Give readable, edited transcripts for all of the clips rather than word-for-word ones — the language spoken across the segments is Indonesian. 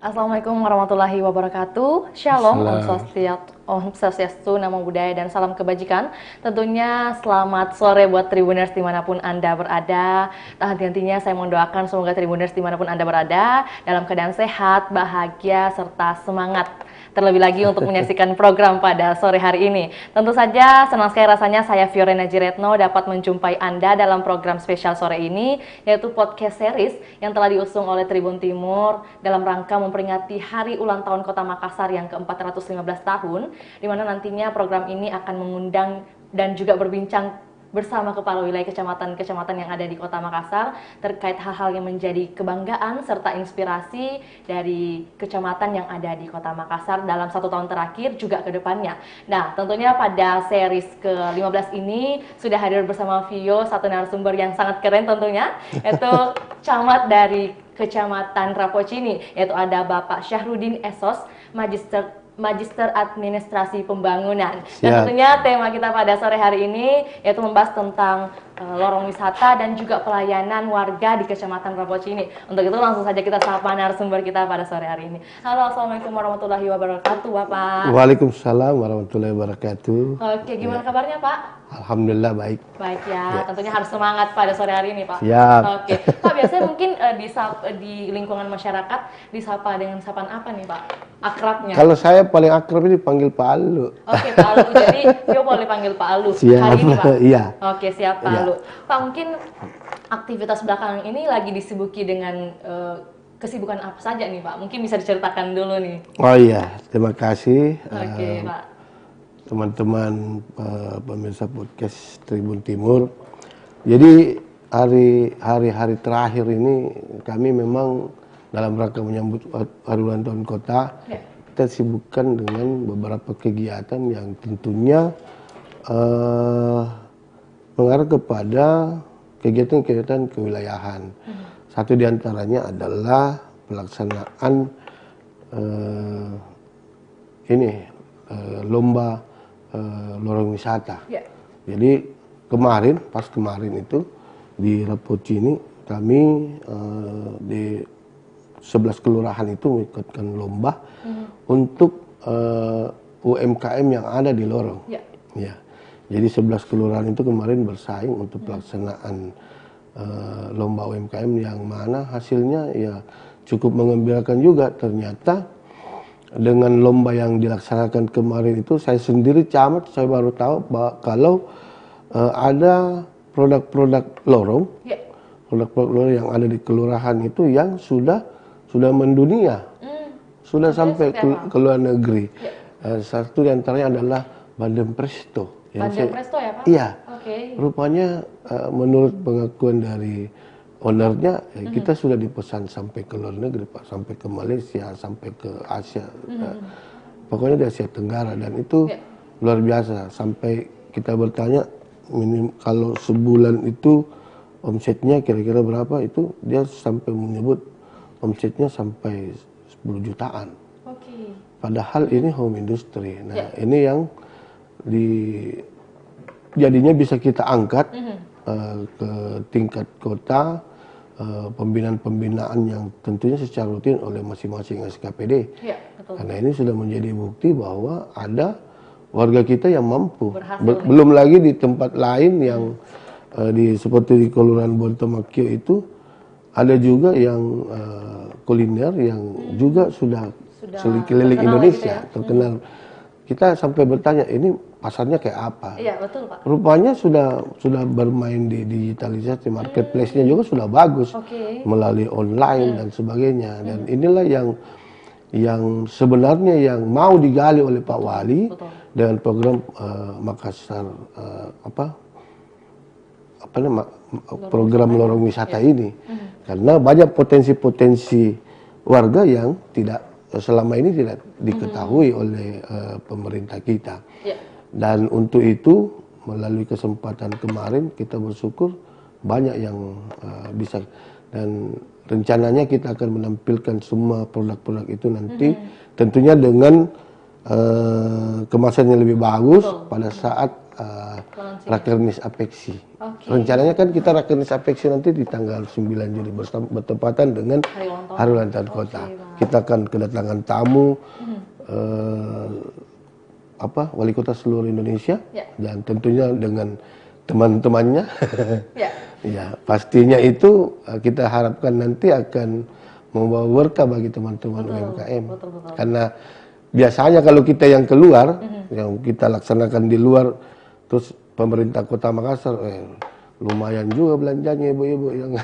Assalamualaikum warahmatullahi wabarakatuh. Shalom, Om Swastiastu, Namo Buddhaya, dan salam kebajikan. Tentunya selamat sore buat Tribuners dimanapun Anda berada. Tak henti-hentinya saya mendoakan semoga Tribuners dimanapun Anda berada dalam keadaan sehat, bahagia, serta semangat. Terlebih lagi untuk menyaksikan program pada sore hari ini. Tentu saja senang sekali rasanya saya Fiorena Jiretno dapat menjumpai Anda dalam program spesial sore ini, yaitu podcast series yang telah diusung oleh Tribun Timur dalam rangka memperingati Hari Ulang Tahun Kota Makassar yang ke-415 tahun, di mana nantinya program ini akan mengundang dan juga berbincang bersama kepala wilayah kecamatan-kecamatan yang ada di Kota Makassar terkait hal-hal yang menjadi kebanggaan serta inspirasi dari kecamatan yang ada di Kota Makassar dalam 1 tahun terakhir juga ke depannya. Nah, tentunya pada series ke-15 ini sudah hadir bersama Vio satu narasumber yang sangat keren tentunya, yaitu camat dari Kecamatan Rapocini, yaitu ada Bapak Syahrudin Esos, Magister Administrasi Pembangunan. Dan tentunya tema kita pada sore hari ini yaitu membahas tentang lorong wisata dan juga pelayanan warga di Kecamatan Rapocini. Untuk itu langsung saja kita sapa narasumber kita pada sore hari ini. Halo, Assalamualaikum warahmatullahi wabarakatuh, Bapak. Waalaikumsalam warahmatullahi wabarakatuh. Oke, gimana kabarnya, Pak? Alhamdulillah baik. Baik ya, tentunya harus semangat pada sore hari ini, Pak. Siap. Oke, Pak, biasanya mungkin di lingkungan masyarakat disapa dengan sapaan apa nih, Pak? Akrabnya? Kalau saya paling akrab ini panggil Pak Alu. Oke, Pak Alu. Jadi Vio boleh panggil Pak Alu Siap. hari ini, Pak? Iya. Oke, siap, Pak Alu. Pak, mungkin aktivitas belakangan ini lagi disibuki dengan kesibukan apa saja nih, Pak? Mungkin bisa diceritakan dulu nih. Oh iya, terima kasih. Oke, Pak. Teman-teman pemirsa podcast Tribun Timur. Jadi hari-hari terakhir ini kami memang dalam rangka menyambut Hari Ulang Tahun Kota, kita sibukkan dengan beberapa kegiatan yang tentunya mengarah kepada kegiatan-kegiatan kewilayahan. Satu diantaranya adalah pelaksanaan lomba lorong wisata. Jadi pas kemarin itu di Rapocini kami di 11 kelurahan itu mengikutkan lomba untuk UMKM yang ada di lorong. Ya. Jadi 11 kelurahan itu kemarin bersaing untuk pelaksanaan lomba UMKM yang mana hasilnya ya cukup menggembirakan juga. Ternyata dengan lomba yang dilaksanakan kemarin itu saya sendiri camat, saya baru tahu bahwa kalau ada produk-produk lorong, produk-produk lorong yang ada di kelurahan itu yang sudah mendunia, sudah sampai ke luar negeri. Satu diantaranya adalah Bandeng Presto. Presto ya, Pak? Iya. Okay. Rupanya menurut pengakuan dari ownernya, kita sudah dipesan sampai ke luar negeri, Pak, sampai ke Malaysia, sampai ke Asia, pokoknya di Asia Tenggara, dan itu luar biasa. Sampai kita bertanya, kalau sebulan itu omsetnya kira-kira berapa, itu dia sampai menyebut omsetnya sampai 10 jutaan. Padahal ini home industry. Nah, ini yang jadinya bisa kita angkat ke tingkat kota, pembinaan-pembinaan yang tentunya secara rutin oleh masing-masing SKPD. Karena ini sudah menjadi bukti bahwa ada warga kita yang mampu. Belum lagi di tempat lain yang seperti di Kelurahan Bontomakio itu ada juga yang kuliner yang juga sudah keliling Indonesia, terkenal. Kita sampai bertanya, ini pasarnya kayak apa? Iya, betul, Pak. Rupanya sudah bermain di digitalisasi, marketplace-nya juga sudah bagus melalui online dan sebagainya. Dan inilah yang sebenarnya yang mau digali oleh Pak Wali dengan program Makassar program lorong wisata ini. Karena banyak potensi-potensi warga yang selama ini tidak diketahui oleh pemerintah kita. Dan untuk itu melalui kesempatan kemarin kita bersyukur banyak yang bisa, dan rencananya kita akan menampilkan semua produk-produk itu nanti tentunya dengan kemasan yang lebih bagus pada saat Rakernis Apeksi. Rencananya kan kita Rakernis Apeksi nanti di tanggal 9 Juli bertepatan dengan Hari Ulang Tahun Kota. Kita akan kedatangan tamu wali kota seluruh Indonesia dan tentunya dengan teman-temannya. Ya, pastinya itu kita harapkan nanti akan membawa berkah bagi teman-teman UMKM. Karena biasanya kalau kita yang keluar, yang kita laksanakan di luar, terus pemerintah Kota Makassar, lumayan juga belanjanya ibu-ibu yang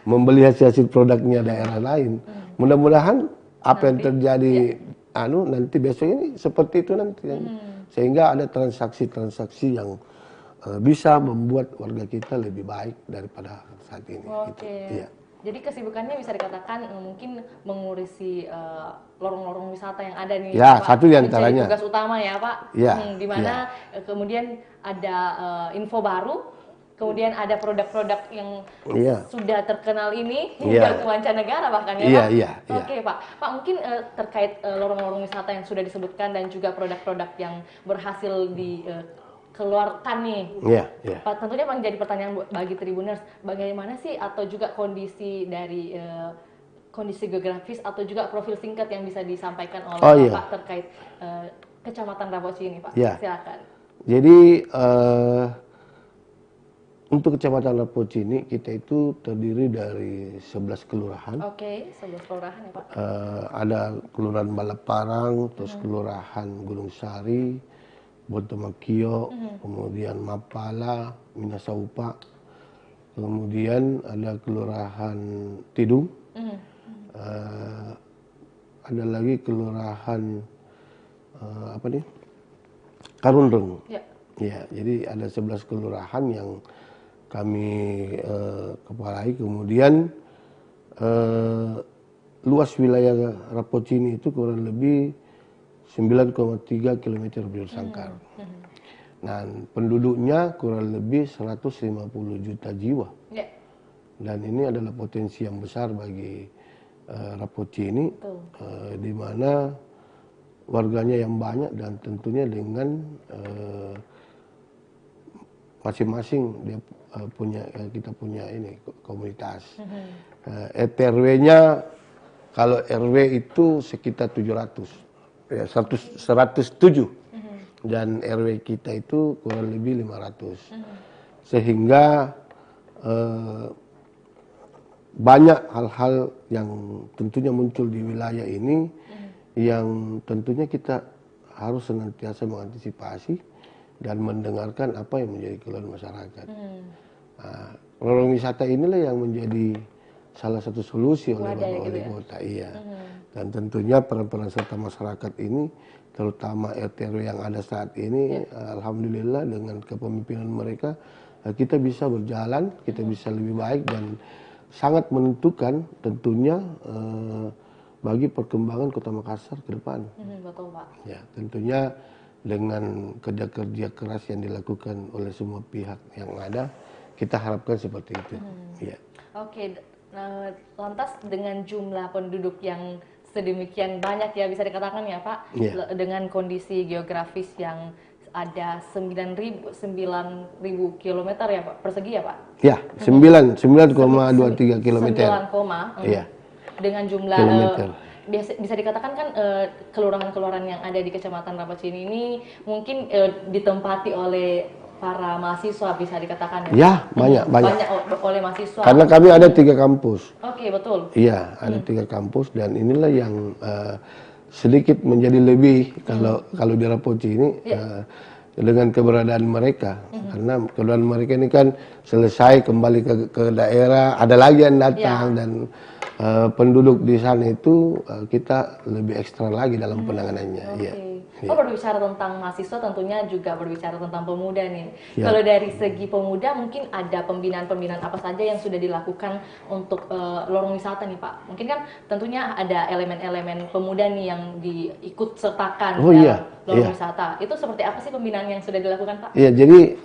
membeli hasil produknya daerah lain. Mudah-mudahan apa yang terjadi nanti besok ini seperti itu nanti, sehingga ada transaksi-transaksi yang bisa membuat warga kita lebih baik daripada saat ini. Gitu. Iya. Jadi kesibukannya bisa dikatakan mungkin mengurusi lorong-lorong wisata yang ada nih. Ya, Pak, satu di antaranya. Tugas utama ya Pak. Ya. Di mana kemudian ada info baru, kemudian ada produk-produk yang sudah terkenal ini hingga ke mancanegara bahkan ya Pak. Oke Pak. Pak mungkin terkait lorong-lorong wisata yang sudah disebutkan dan juga produk-produk yang berhasil dikeluarkan nih. Pak, tentunya menjadi pertanyaan bagi Tribuners, bagaimana sih atau juga kondisi dari kondisi geografis atau juga profil singkat yang bisa disampaikan oleh Bapak terkait Kecamatan Rapoci ini Pak? Silakan. Jadi untuk Kecamatan Rapoci ini kita itu terdiri dari 11 kelurahan. 11 kelurahan ya Pak. Ada Kelurahan Balaparang, terus Kelurahan Gunung Sari, Botomakio, kemudian Mapala, Minasaupa, kemudian ada Kelurahan Tidung, ada lagi Kelurahan Karundeng. Ya, jadi ada 11 kelurahan yang kami kepalai. Kemudian luas wilayah Rapoci ini itu kurang lebih 9,3 km persangkar. Nah, penduduknya kurang lebih 150 juta jiwa. Dan ini adalah potensi yang besar bagi Rapoci ini, di mana warganya yang banyak dan tentunya dengan masing-masing dia kita punya ini komunitas. RW-nya kalau RW itu sekitar 700. Ya, 107 dan RW kita itu kurang lebih 500 sehingga banyak hal-hal yang tentunya muncul di wilayah ini yang tentunya kita harus senantiasa mengantisipasi dan mendengarkan apa yang menjadi keluhan masyarakat. Lorong wisata inilah yang menjadi salah satu solusi oleh Bapak Wali Kota. Dan tentunya peran-peran serta masyarakat ini, terutama RT RW yang ada saat ini, alhamdulillah dengan kepemimpinan mereka kita bisa berjalan, kita bisa lebih baik dan sangat menentukan tentunya bagi perkembangan Kota Makassar ke depan. Betul Pak. Ya, tentunya dengan kerja-kerja keras yang dilakukan oleh semua pihak yang ada, kita harapkan seperti itu. Oke, nah, lantas dengan jumlah penduduk yang sedemikian banyak ya bisa dikatakan ya Pak, dengan kondisi geografis yang ada 9.000 km ya Pak, persegi ya Pak? Ya, 9,23 km. Dengan jumlah bisa dikatakan kan kelurahan-kelurahan yang ada di Kecamatan Rapoci ini mungkin ditempati oleh para mahasiswa bisa dikatakan ya? Banyak oleh mahasiswa. Karena kami ada 3 kampus. Betul. Iya, ada 3 kampus dan inilah yang sedikit menjadi lebih kalau di Rapoci ini dengan keberadaan mereka. Karena keberadaan mereka ini kan selesai kembali ke daerah, ada lagi yang datang dan penduduk di sana itu kita lebih ekstra lagi dalam penanganannya. Berbicara tentang mahasiswa tentunya juga berbicara tentang pemuda nih. Kalau dari segi pemuda mungkin ada pembinaan-pembinaan apa saja yang sudah dilakukan untuk lorong wisata nih Pak? Mungkin kan tentunya ada elemen-elemen pemuda nih yang diikut sertakan dalam lorong wisata. Itu seperti apa sih pembinaan yang sudah dilakukan Pak? Iya, jadi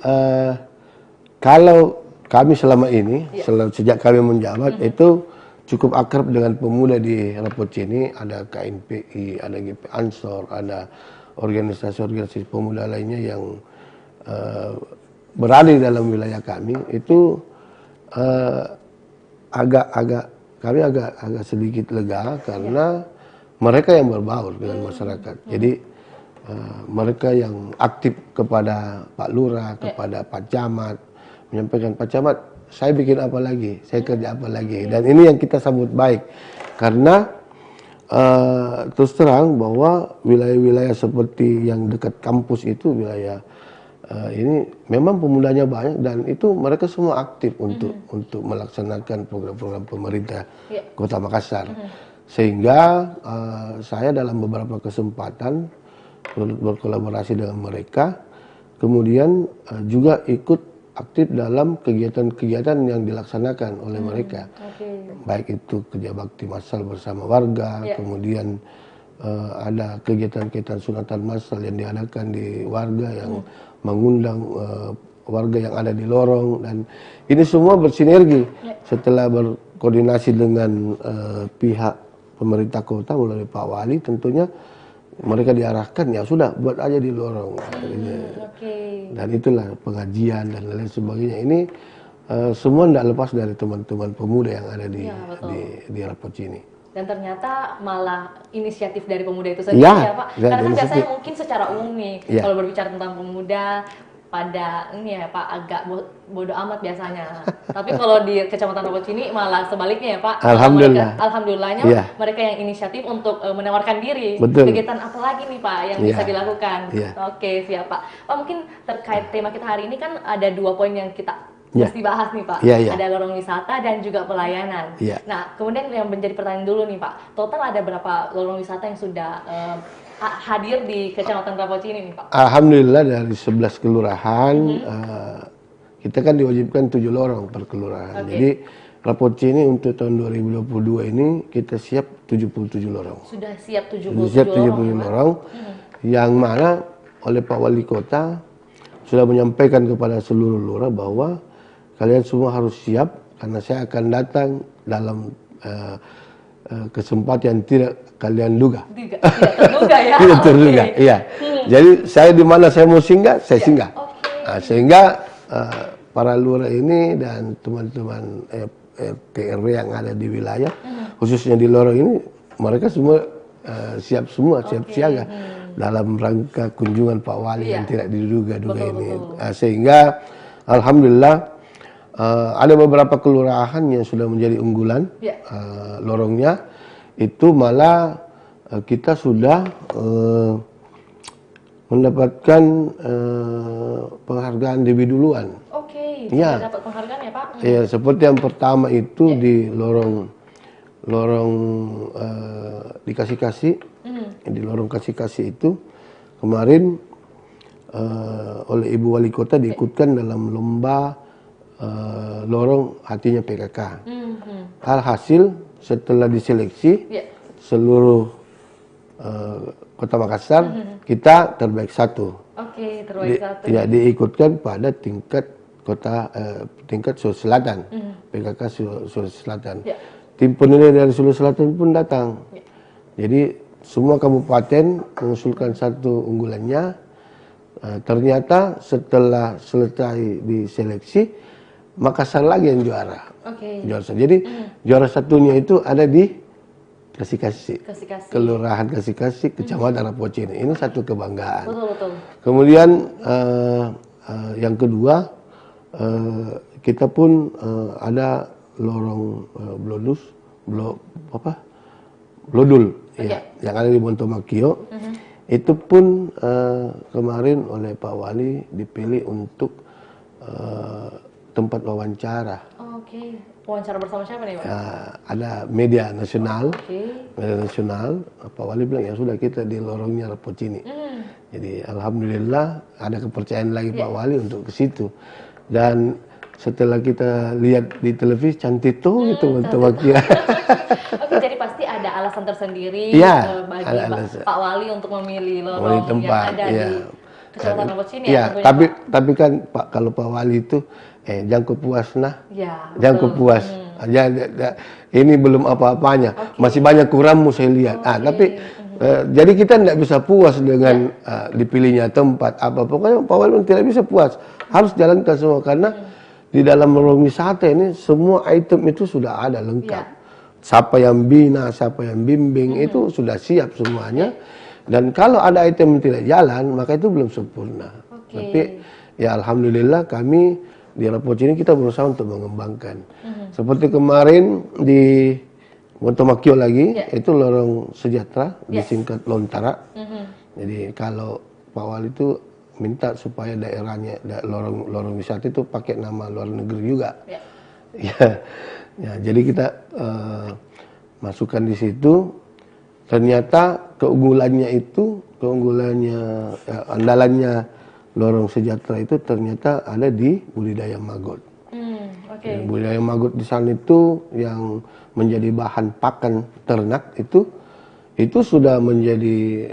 kalau kami selama ini, sejak kami menjabat itu cukup akrab dengan pemuda di Rapoci ini. Ada KNPI, ada GP Ansor, ada organisasi-organisasi pemuda lainnya yang berada di dalam wilayah kami itu kami agak sedikit lega karena mereka yang berbaur dengan masyarakat. Jadi mereka yang aktif kepada Pak Lurah, kepada Pak Camat, menyampaikan, Pak Camat, saya bikin apa lagi, saya kerja apa lagi. Dan ini yang kita sambut baik karena terus terang bahwa wilayah-wilayah seperti yang dekat kampus itu wilayah ini memang pemudanya banyak dan itu mereka semua aktif untuk melaksanakan program-program pemerintah Kota Makassar. Sehingga saya dalam beberapa kesempatan berkolaborasi dengan mereka, kemudian juga ikut aktif dalam kegiatan-kegiatan yang dilaksanakan oleh mereka. Baik itu kerja bakti massal bersama warga, kemudian ada kegiatan-kegiatan sunatan massal yang diadakan di warga yang mengundang warga yang ada di lorong, dan ini semua bersinergi setelah berkoordinasi dengan pihak pemerintah kota melalui Pak Wali. Tentunya mereka diarahkan, ya sudah buat aja di lorong. Dan itulah pengajian dan lain sebagainya. Ini semua tidak lepas dari teman-teman pemuda yang ada di Rapocini. Dan ternyata malah inisiatif dari pemuda itu sendiri ya Pak. Karena kan biasanya mungkin secara umum nih, kalau berbicara tentang pemuda pada ini ya Pak, agak bodoh amat biasanya. Tapi kalau di Kecamatan Rapocini malah sebaliknya ya Pak. Alhamdulillahnya mereka yang inisiatif untuk menawarkan diri. Kegiatan apa lagi nih Pak yang bisa dilakukan? Oke, siap Pak. Pak, mungkin terkait tema kita hari ini kan ada 2 poin yang kita mesti bahas nih Pak. Ada lorong wisata dan juga pelayanan. Nah, kemudian yang menjadi pertanyaan dulu nih Pak, total ada berapa lorong wisata yang sudah hadir di Kecamatan Rapocini nih Pak? Alhamdulillah dari 11 kelurahan, kita kan diwajibkan 7 lorong per kelurahan. Jadi Rapocini untuk tahun 2022 ini kita siap 77 lorong. Sudah siap 77 lorong. Yang mana oleh Pak Wali Kota sudah menyampaikan kepada seluruh lurah bahwa kalian semua harus siap karena saya akan datang dalam kesempatan yang tidak kalian duga. Tidak terduga ya. Tidak terduga, iya. Jadi saya di mana saya mau singgah, saya singgah. Nah, sehingga para lurah ini dan teman-teman RT RW yang ada di wilayah, khususnya di lorong ini, mereka semua siap siaga dalam rangka kunjungan Pak Wali yang tidak diduga-duga ini. Sehingga alhamdulillah ada beberapa kelurahan yang sudah menjadi unggulan lorongnya, itu malah kita sudah mendapatkan penghargaan lebih duluan. Dapat penghargaan ya Pak? Ya, seperti yang pertama itu di lorong dikasih-kasih, di lorong kasih-kasih itu kemarin oleh Ibu Wali Kota diikutkan dalam lomba lorong hatinya PKK. Alhasil setelah diseleksi seluruh Kota Makassar, kita terbaik 1. Terbaik 1. Ya, diikutkan pada tingkat kota tingkat Sulawesi Selatan, PKK Sulawesi Selatan. Tim penilai dari Sulawesi Selatan pun datang. Jadi semua kabupaten mengusulkan 1 unggulannya. Ternyata setelah selesai diseleksi, Makassar lagi yang juara. Jadi juara 1-nya itu ada di Kasih-Kasih. Kelurahan Kasih-Kasih, Kecamatan Rapocini. Ini satu kebanggaan. Kemudian yang kedua, kita pun ada lorong Blodul yang ada di Bontomakio. Itu pun kemarin oleh Pak Wali dipilih untuk tempat wawancara. Wawancara bersama siapa nih Pak? Ada media nasional. Media nasional. Pak Wali bilang ya sudah kita di lorongnya Rapocini. Jadi alhamdulillah ada kepercayaan lagi Pak Wali untuk ke situ. Dan setelah kita lihat di televisi cantik tuh itu Bontomakio. Jadi pasti ada alasan tersendiri bagi Pak Wali untuk memilih lorong tempat, yang ada di Kecamatan Rapocini. Tapi kan Pak, kalau Pak Wali itu jangan kepuas jangan kepuas. Ini belum apa-apanya, masih banyak kurangmu saya lihat. Tapi Jadi kita tidak bisa puas dengan dipilihnya tempat apa, pokoknya Pak Wali tidak bisa puas, harus jalankan semua karena di dalam lorong wisata ini semua item itu sudah ada lengkap. Siapa yang bina, siapa yang bimbing itu sudah siap semuanya. Dan kalau ada item yang tidak jalan, maka itu belum sempurna. Tapi ya alhamdulillah kami di Rapocini kita berusaha untuk mengembangkan. Seperti kemarin di Wontomakyo lagi, itu lorong sejahtera, disingkat Lontara. Jadi kalau Pak Wali itu minta supaya daerahnya, lorong wisata itu pakai nama luar negeri juga. Ya, jadi kita masukkan di situ. Ternyata keunggulannya, andalannya lorong sejahtera itu ternyata ada di budidaya maggot. Budidaya maggot di sana itu yang menjadi bahan pakan ternak itu sudah menjadi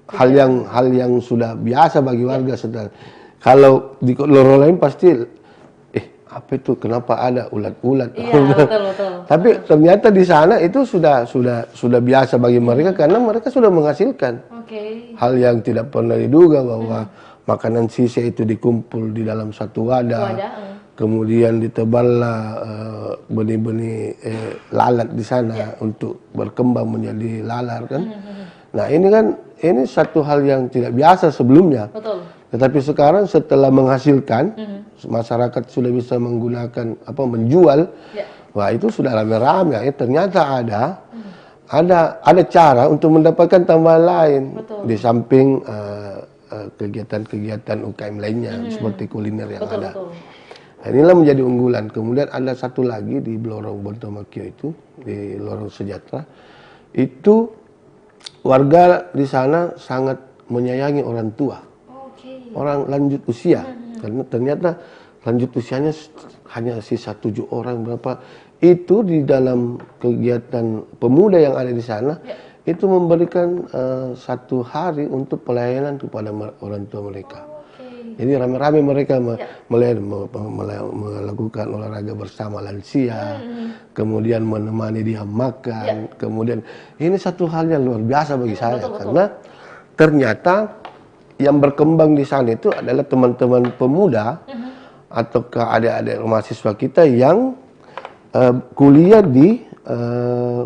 hal yang sudah biasa bagi warga sekitar. Kalau di lorong lain pasti apa itu, kenapa ada ulat-ulat? Betul. Tapi ternyata di sana itu sudah biasa bagi mereka karena mereka sudah menghasilkan. Hal yang tidak pernah diduga bahwa makanan sisa itu dikumpul di dalam satu wadah. Kemudian diteballah benih-benih lalat di sana untuk berkembang menjadi lalar kan. Nah ini satu hal yang tidak biasa sebelumnya. Tetapi sekarang setelah menghasilkan, masyarakat sudah bisa menggunakan menjual, wah itu sudah rame-rame. Ternyata ada cara untuk mendapatkan tambahan lain di samping kegiatan-kegiatan UKM lainnya seperti kuliner yang ada. Nah, inilah menjadi unggulan. Kemudian ada satu lagi di lorong Wontomakyo itu, di lorong sejahtera, itu warga di sana sangat menyayangi orang tua, orang lanjut usia, karena ternyata lanjut usianya hanya sisa 7 orang berapa. Itu di dalam kegiatan pemuda yang ada di sana, itu memberikan 1 hari untuk pelayanan kepada orang tua mereka. Jadi rame-rame mereka melakukan olahraga bersama lansia, kemudian menemani dia makan, kemudian ini satu hal yang luar biasa bagi saya karena ternyata yang berkembang di sana itu adalah teman-teman pemuda atau adik-adik mahasiswa kita yang kuliah di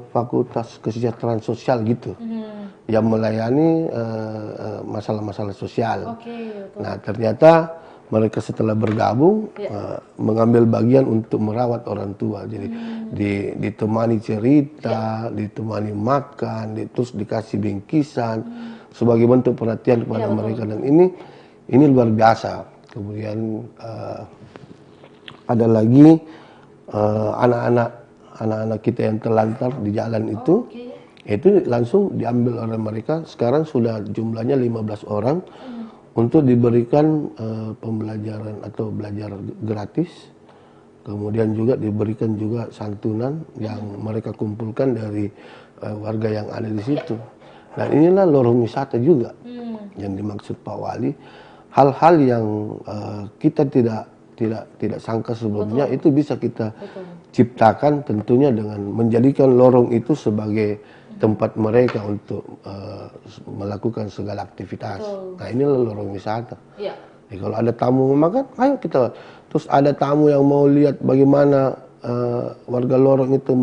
Fakultas Kesejahteraan Sosial gitu, yang melayani masalah-masalah sosial. Nah ternyata mereka setelah bergabung mengambil bagian untuk merawat orang tua. Jadi ditemani cerita, ditemani makan, terus dikasih bingkisan sebagai bentuk perhatian kepada mereka. Dan ini luar biasa. Kemudian ada lagi anak-anak kita yang terlantar di jalan itu langsung diambil oleh mereka. Sekarang sudah jumlahnya 15 orang untuk diberikan pembelajaran atau belajar gratis. Kemudian juga diberikan juga santunan yang mereka kumpulkan dari warga yang ada di situ. Dan inilah lorong wisata juga yang dimaksud Pak Wali. Hal-hal yang kita tidak sangka sebelumnya itu bisa kita ciptakan, tentunya dengan menjadikan lorong itu sebagai tempat mereka untuk melakukan segala aktivitas. Nah inilah lorong wisata. Jadi kalau ada tamu makan, ayo kita. Terus ada tamu yang mau lihat bagaimana warga lorong itu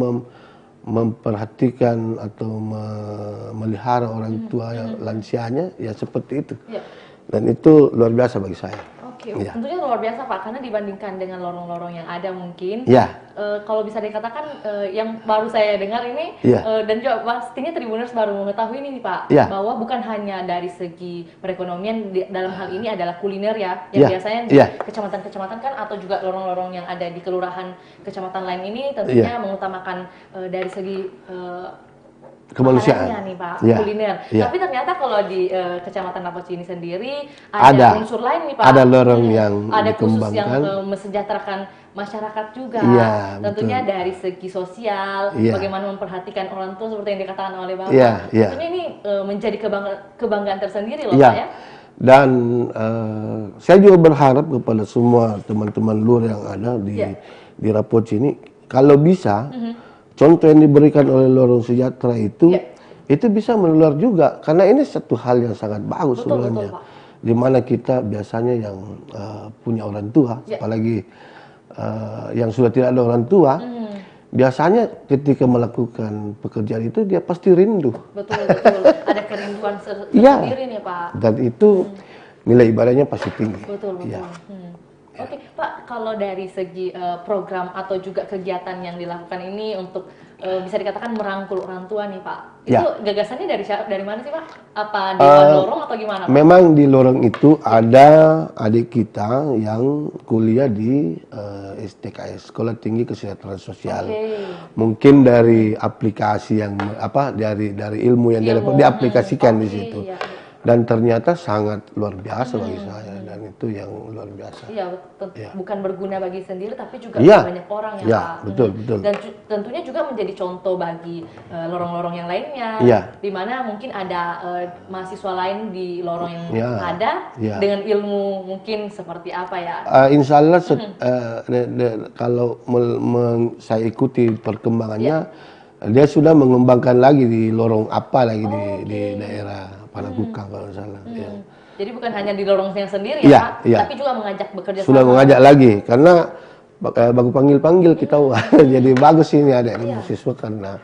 memperhatikan atau memelihara orang tua yang lansianya, ya seperti itu. Dan itu luar biasa bagi saya. Tentunya luar biasa Pak, karena dibandingkan dengan lorong-lorong yang ada mungkin, kalau bisa dikatakan yang baru saya dengar ini, dan juga pastinya Tribuners baru mengetahui ini Pak, bahwa bukan hanya dari segi perekonomian, dalam hal ini adalah kuliner yang biasanya di kecamatan-kecamatan kan, atau juga lorong-lorong yang ada di kelurahan kecamatan lain ini tentunya mengutamakan dari segi kemanusiaan nih Pak, kuliner. Tapi ternyata kalau di Kecamatan Rapocini sendiri ada unsur lain nih Pak. Ada lorong yang ada khusus yang mensejahterakan masyarakat juga. Tentunya dari segi sosial, bagaimana memperhatikan orang tua seperti yang dikatakan oleh Bapak. Tentunya ini menjadi kebanggaan tersendiri loh Pak ya. Dan saya juga berharap kepada semua teman-teman luar yang ada di Rapocini, kalau bisa contoh yang diberikan oleh Lorong Sejahtera itu bisa menular juga, karena ini satu hal yang sangat bagus sebenarnya. Di mana kita biasanya yang punya orang tua, apalagi yang sudah tidak ada orang tua, biasanya ketika melakukan pekerjaan itu dia pasti rindu. Betul. Ada kerinduan tersendiri nih Pak. Dan itu nilai ibadahnya pasti tinggi. Betul. Oke, Pak, kalau dari segi program atau juga kegiatan yang dilakukan ini untuk bisa dikatakan merangkul orang tua nih Pak, itu gagasannya dari mana sih Pak? Apa di lorong atau gimana Pak? Memang di lorong itu ada adik kita yang kuliah di STKS, Sekolah Tinggi Kesejahteraan Sosial. Mungkin dari aplikasi yang dari ilmu yang dia dapat diaplikasikan di situ. Dan ternyata sangat luar biasa bagi saya, dan itu yang luar biasa. Iya, bukan berguna bagi sendiri, tapi juga banyak orang ya Pak. Betul. Dan tentunya juga menjadi contoh bagi lorong-lorong yang lainnya, di mana mungkin ada mahasiswa lain di lorong yang ada dengan ilmu mungkin seperti apa ya? Insya Allah kalau saya ikuti perkembangannya, dia sudah mengembangkan lagi di lorong apa lagi di daerah Panakukang kalau salah. Jadi bukan hanya di lorong yang sendiri Pak, tapi juga mengajak bekerja sama. Sudah mengajak lagi, karena bagus panggil kita jadi bagus ini ada mahasiswa, karena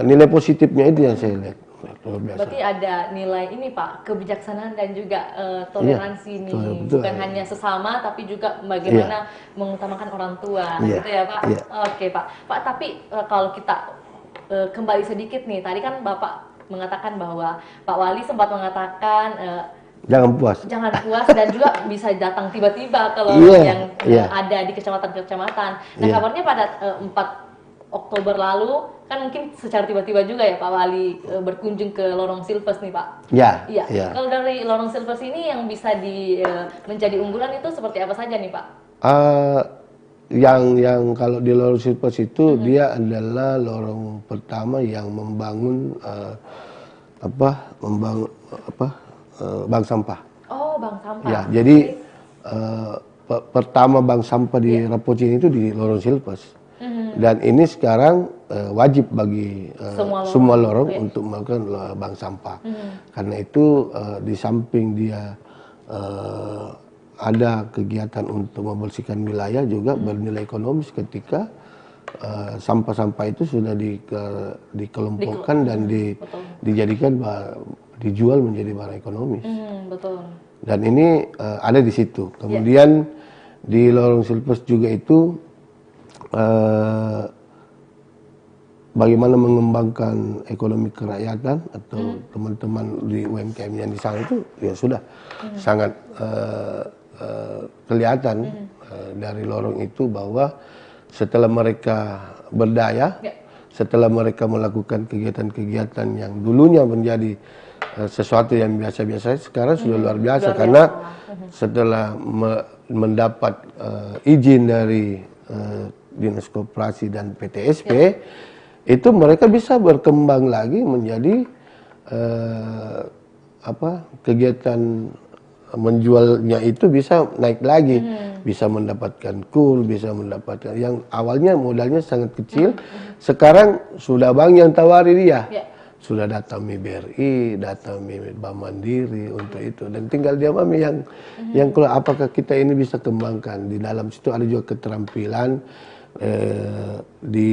nilai positifnya itu yang saya lihat. Berarti ada nilai ini Pak, kebijaksanaan dan juga toleransi nih, bukan hanya sesama tapi juga bagaimana mengutamakan orang tua, gitu ya Pak. Oke Pak, tapi kalau kita kembali sedikit nih, tadi kan Bapak mengatakan bahwa Pak Wali sempat mengatakan jangan puas dan juga bisa datang tiba-tiba kalau yang ada di kecamatan-kecamatan. Nah kabarnya pada 4 Oktober lalu kan mungkin secara tiba-tiba juga ya Pak Wali berkunjung ke Lorong Silves nih Pak. Iya. Kalau dari Lorong Silves ini yang bisa menjadi unggulan itu seperti apa saja nih Pak? Yang kalau di Lorong Silves itu dia adalah lorong pertama yang membangun bank sampah. Oh, bank sampah. Ya, jadi pertama bank sampah di Rapocini itu di Lorong Silves. Dan ini sekarang wajib bagi semua lorong untuk melakukan bank sampah. Karena itu di samping dia ada kegiatan untuk membersihkan wilayah, juga bernilai ekonomis ketika sampah-sampah itu sudah dikelompokkan dan dijadikan dijual menjadi barang ekonomis. Dan ini ada di situ. Kemudian di Lorong Silves juga itu bagaimana mengembangkan ekonomi kerakyatan atau teman-teman di UMKM yang di sana itu ya sudah sangat kelihatan dari lorong itu bahwa setelah mereka berdaya, setelah mereka melakukan kegiatan-kegiatan yang dulunya menjadi sesuatu yang biasa-biasa, sekarang sudah luar biasa. Karena setelah mendapat izin dari Dinas Koperasi dan PTSP, itu mereka bisa berkembang lagi menjadi kegiatan menjualnya itu bisa naik lagi, bisa mendapatkan kur, bisa mendapatkan yang awalnya modalnya sangat kecil, sekarang sudah bank yang tawari dia, sudah datang BRI, datang Bank Mandiri untuk itu, dan tinggal dia yang kalau apakah kita ini bisa kembangkan di dalam situ. Ada juga keterampilan di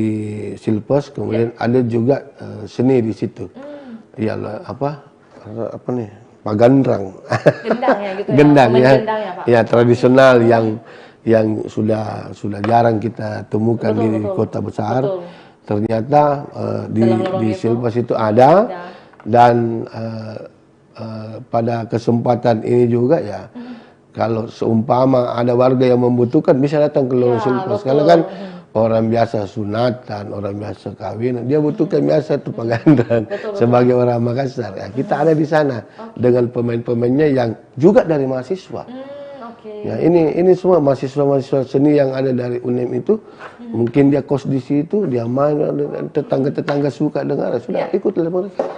Silves, kemudian ada juga seni di situ, ya apa nih, Pagandrang, gendang ya, Pak? Ya tradisional yang sudah jarang kita temukan di kota besar. Ternyata di Silves itu ada, dan pada kesempatan ini juga ya, kalau seumpama ada warga yang membutuhkan bisa datang ke Lorong Silves, karena kan orang biasa sunatan, orang biasa kawin, dia butuhkan biasa itu Pagandrang sebagai orang Makassar. Ya, kita ada di sana dengan pemain-pemainnya yang juga dari mahasiswa. Ya, ini semua mahasiswa-mahasiswa seni yang ada dari UNEM itu, mungkin dia kos di situ, dia main, tetangga-tetangga suka dengar, sudah ikut mereka.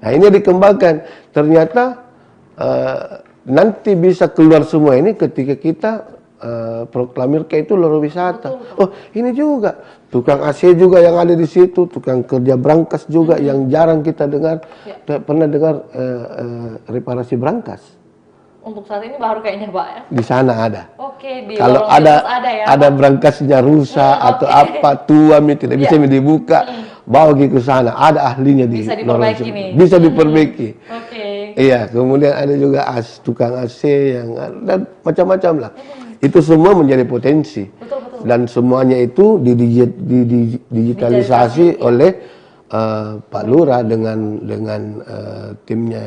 Nah, ini dikembangkan. Ternyata nanti bisa keluar semua ini ketika kita proklamirkan itu lorong wisata. Betul. Oh, ini juga tukang AC juga yang ada di situ, tukang kerja brankas juga yang jarang kita dengar. Pernah dengar reparasi brankas? Untuk saat ini baru kayaknya Pak ya. Di sana ada. Oke, di Kalau lorong Silvers ada ya. ada brankasnya rusak atau apa tua tidak bisa dibuka, bawa ke sana. Ada ahlinya di bisa diperbaiki nih. Bisa diperbaiki. Oke. Iya, kemudian ada juga tukang AC yang dan macam-macam lah. Itu semua menjadi potensi. Betul. Dan semuanya itu digitalisasi oleh Pak Lurah dengan timnya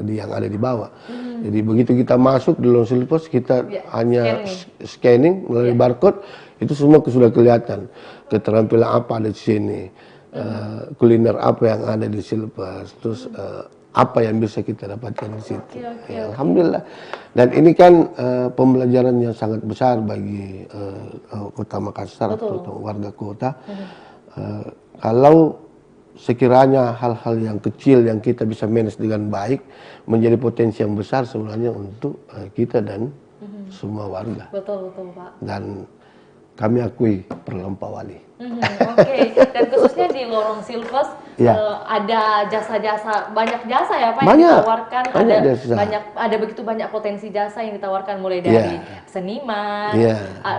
yang ada di bawah. Jadi begitu kita masuk di Lorong Silvers, kita hanya scanning melalui barcode, itu semua sudah kelihatan. Keterampilan apa ada di sini, kuliner apa yang ada di Silvers, terus apa yang bisa kita dapatkan di situ. Ya, alhamdulillah. Dan ini kan pembelajaran yang sangat besar bagi Kota Makassar atau warga kota. Kalau sekiranya hal-hal yang kecil yang kita bisa manage dengan baik menjadi potensi yang besar sebenarnya untuk kita dan semua warga. Betul Pak. Dan kami akui perlampauan. Oke, dan khususnya di Lorong Silvers ada jasa-jasa, banyak jasa ya Pak yang ditawarkan, ada begitu banyak potensi jasa yang ditawarkan mulai dari seniman,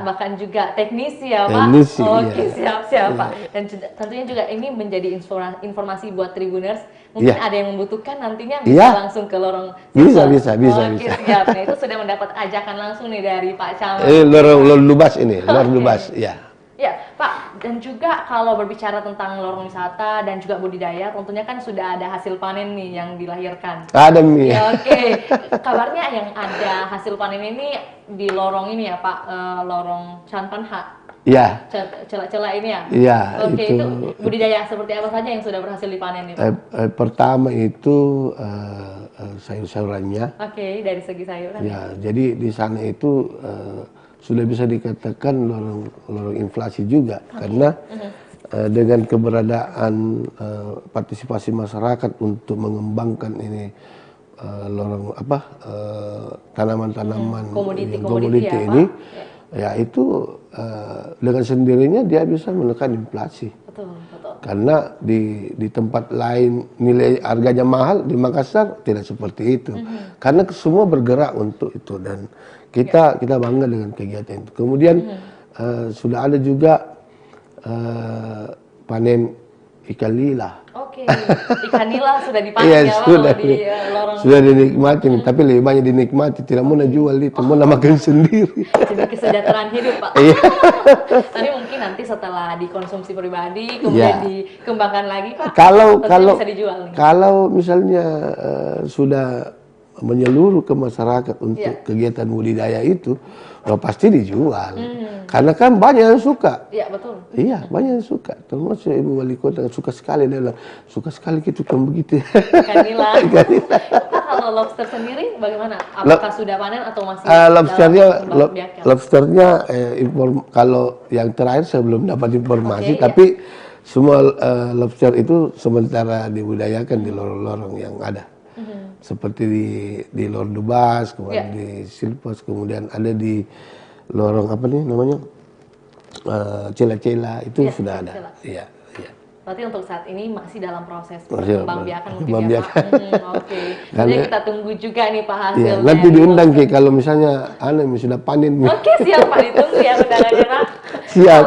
bahkan juga teknisi ya Pak. Oke, siap Pak. Dan tentunya juga ini menjadi informasi buat Tribuners. Mungkin ada yang membutuhkan nantinya bisa langsung ke Lorong Silvers. Bisa. Oke, siap. Nah, itu sudah mendapat ajakan langsung nih dari Pak Camat. Lorong Lubas ini, Lorong Lubas, ya. Ya, Pak, dan juga kalau berbicara tentang lorong wisata dan juga budidaya, tentunya kan sudah ada hasil panen nih yang dilahirkan. Ada nih. Ya, oke. Kabarnya yang ada hasil panen ini di lorong ini ya, Pak, lorong Chanpanha. Iya. Celah-celah ini ya? Iya. Oke, itu budidaya seperti apa saja yang sudah berhasil dipanen nih, Pak? Pertama itu sayur-sayurannya. Oke, dari segi sayuran. Ya, jadi di sana itu sudah bisa dikatakan lorong inflasi juga, karena dengan keberadaan partisipasi masyarakat untuk mengembangkan ini lorong tanaman-tanaman komoditi ini, ya itu dengan sendirinya dia bisa menekan inflasi. Betul. Karena di tempat lain nilai harganya mahal, di Makassar tidak seperti itu. Karena semua bergerak untuk itu, dan kita bangga dengan kegiatan itu. Kemudian sudah ada juga panen ikan lila. Oke, ikan nila sudah dipanen ya Pak di lorong. Sudah dinikmati, tapi lebih banyak dinikmati, tidak mau jual itu, mau makan sendiri. Jadi kesejahteraan hidup Pak. Tapi mungkin nanti setelah dikonsumsi pribadi, kemudian dikembangkan lagi Pak. Kalau bisa dijual nih. Kalau misalnya sudah menyeluruh ke masyarakat untuk kegiatan budidaya itu, pasti dijual. Karena kan banyak yang suka. Iya, betul. Iya, banyak yang suka. Termasuk Ibu Wali Kota suka sekali, dia bilang, suka sekali kita kan begitu. Ikan nila. Pak, kalau lobster sendiri bagaimana? Apakah sudah panen atau masih lobsternya kalau yang terakhir saya belum dapat informasi, tapi semua lobster itu sementara dibudidayakan di lorong-lorong yang ada. Seperti di Lorong Lubas, kemudian di Silvers, kemudian ada di lorong apa nih namanya, Cela-Cela itu sudah ada. Iya. Berarti untuk saat ini masih dalam proses pengembangbiakan mungkin ya Pak. Oke. Jadi kita tunggu juga nih Pak hasilnya. Nanti diundang Ki kalau misalnya sudah panen. Oke, siap Pak, ditunggu ya undangannya Pak. Siap.